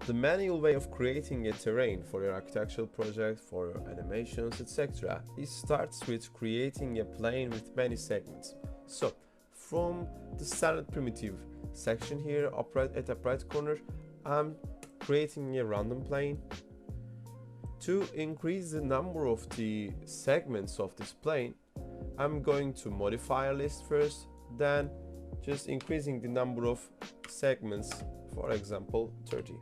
the manual way of creating a terrain for your architectural project, for your animations, etc. It starts with creating a plane with many segments. So from the standard primitive section here at the right corner, I'm creating a random plane. To increase the number of the segments of this plane, I'm going to modifier list first, then just increasing the number of segments, for example 30.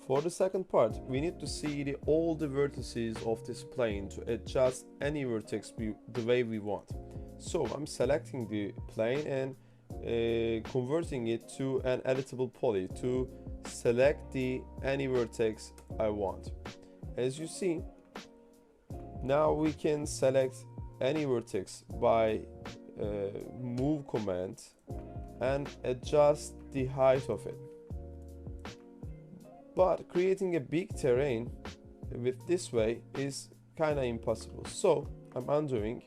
For the second part, we need to see all the vertices of this plane to adjust any vertex the way we want. So I'm selecting the plane and converting it to an editable poly to select any vertex I want. As you see, now we can select any vertex by move command and adjust the height of it. But creating a big terrain with this way is kinda impossible. So I'm undoing.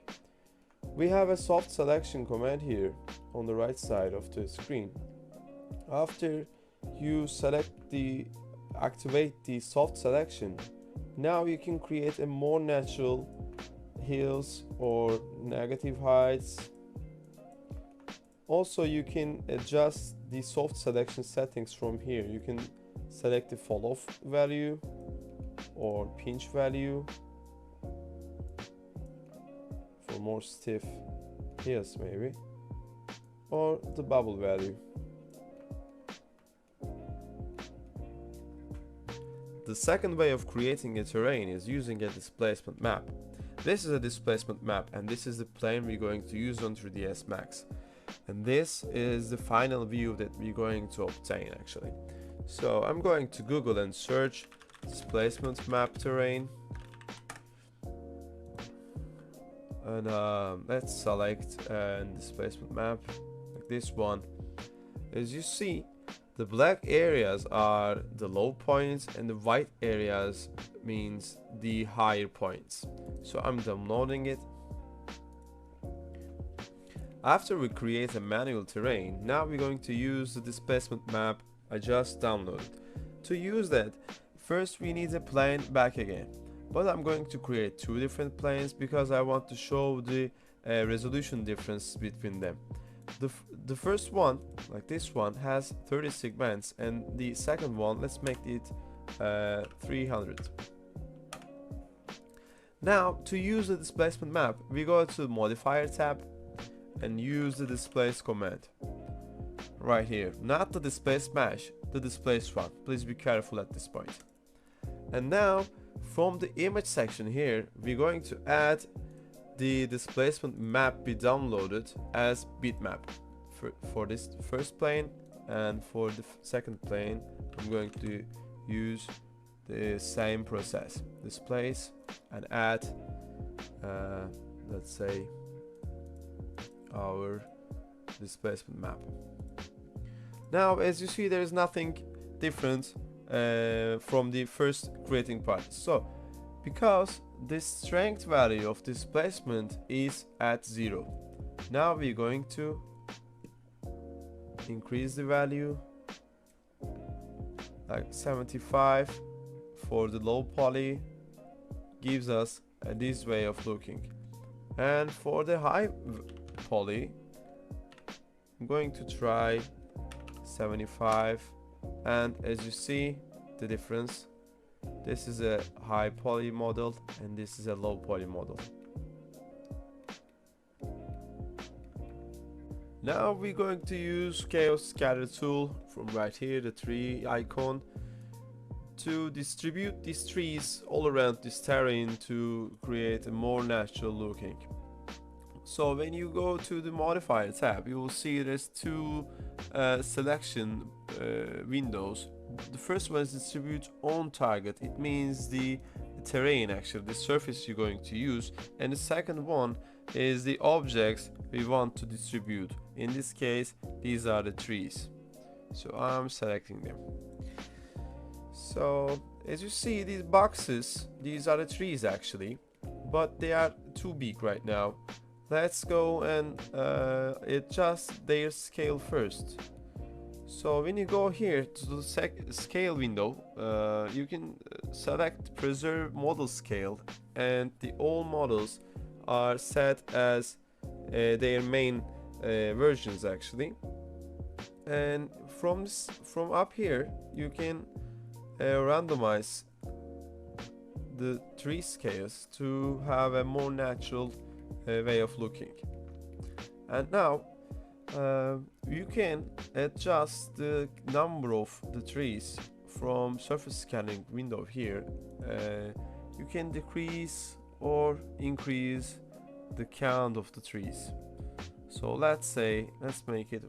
We have a soft selection command here on the right side of the screen. After you activate the soft selection, now you can create a more natural hills or negative heights. Also, you can adjust the soft selection settings from here. You can select the fall off value or pinch value for more stiff hills maybe, or the bubble value. The second way of creating a terrain is using a displacement map. This is a displacement map and this is the plane we're going to use on 3ds Max. And this is the final view that we're going to obtain actually. So I'm going to Google and search displacement map terrain. And let's select a displacement map like this one. As you see, the black areas are the low points and the white areas means the higher points. So I'm downloading it. After we create a manual terrain, now we're going to use the displacement map I just downloaded. To use that, first we need a plane back again. But I'm going to create two different planes because I want to show the resolution difference between them. The first one, like this one, has 30 segments, and the second one, let's make it 300. Now, to use the displacement map, we go to the modifier tab and use the displace command. Right here, not the displace mesh, the displace one. Please be careful at this point. And now, from the image section here, we're going to add the displacement map we downloaded as bitmap for this first plane, and for the second plane I'm going to use the same process, displace and add let's say our displacement map. Now as you see, there is nothing different from the first creating part. So because the strength value of displacement is at 0, now we're going to increase the value like 75 for the low poly, gives us this way of looking. And for the high poly, I'm going to try 75, and as you see the difference, this is a high poly model and this is a low poly model. Now we're going to use chaos scatter tool from right here, the tree icon, to distribute these trees all around this terrain to create a more natural looking. So when you go to the modifier tab, you will see there's two selection windows. The first one is distribute on target. It means the terrain, actually the surface you're going to use, and the second one is the objects we want to distribute. In this case, these are the trees, so I'm selecting them. So as you see, these boxes, these are the trees actually, but they are too big right now. Let's go and adjust their scale first. So when you go here to the scale window, you can select preserve model scale, and the all models are set as their main versions actually. And from up here you can randomize the tree scales to have a more natural way of looking. And now you can adjust the number of the trees from surface scanning window here. You can decrease or increase the count of the trees. So let's make it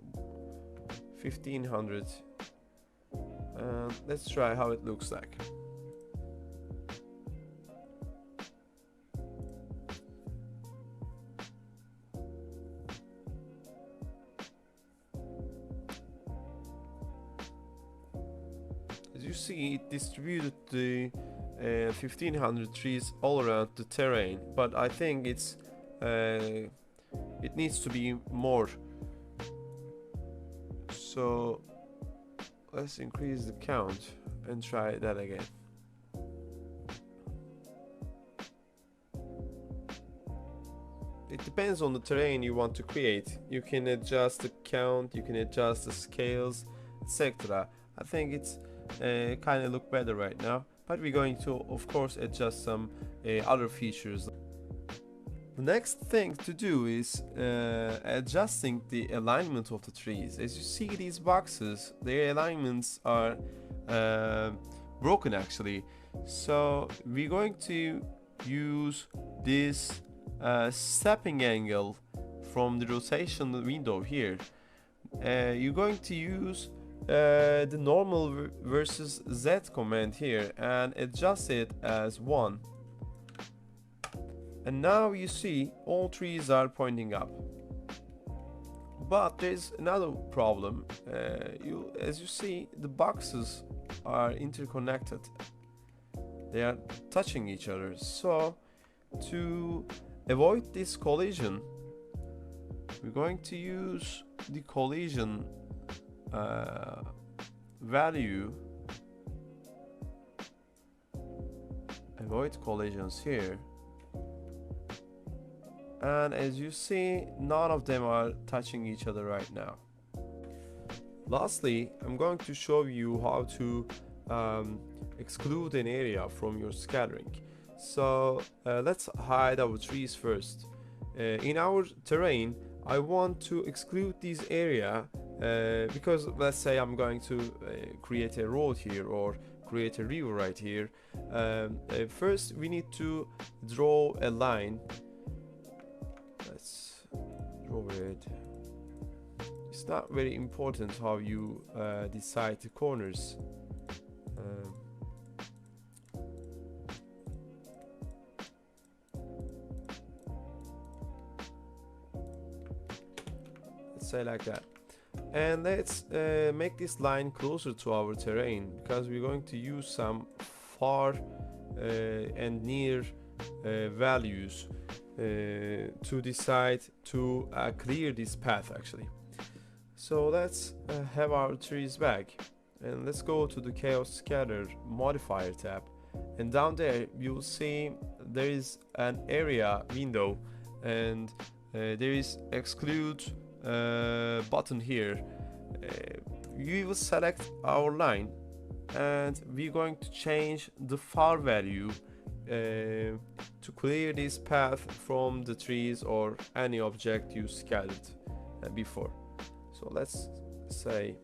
1500, and let's try how it looks like. As you see, it distributed the 1500 trees all around the terrain, but I think it needs to be more. So let's increase the count and try that again. It depends on the terrain you want to create. You can adjust the count, you can adjust the scales, etc. I think it's kind of look better right now, but we're going to of course adjust some other features. The next thing to do is adjusting the alignment of the trees. As you see, these boxes, their alignments are broken actually. So we're going to use this stepping angle from the rotation window here. You're going to use the normal versus Z command here and adjust it as 1. And now you see all trees are pointing up. But there's another problem. As you see, the boxes are interconnected. They are touching each other. So to avoid this collision, we're going to use the collision value. Avoid collisions here. And as you see, none of them are touching each other right now. Lastly, I'm going to show you how to exclude an area from your scattering. So let's hide our trees first. In our terrain, I want to exclude this area because let's say I'm going to create a road here or create a river right here. First we need to draw a line. Let's draw it. It's not very important how you decide the corners. Let's say like that. And let's make this line closer to our terrain because we're going to use some far and near values to decide to clear this path actually. So let's have our trees back, and let's go to the Chaos Scatter modifier tab, and down there you'll see there is an area window, and there is exclude button here. We will select our line, and we're going to change the far value to clear this path from the trees or any object you scattered before. So let's say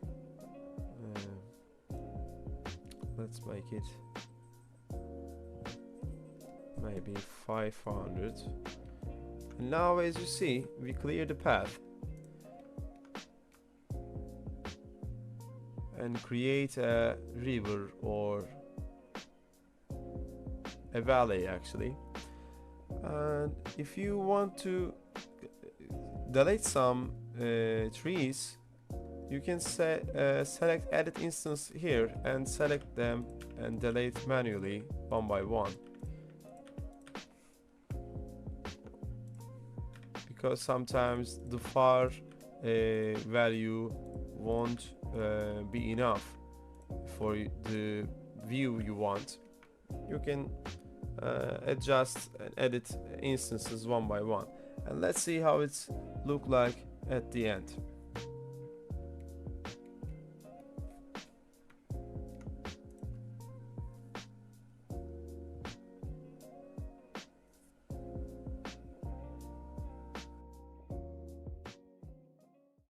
let's make it maybe 500. And now as you see, we clear the path and create a river or a valley actually. And if you want to delete some trees, you can select edit instance here and select them and delete manually one by one, because sometimes the far value won't be enough for the view you want, you can adjust and edit instances one by one. And let's see how it's look like at the end.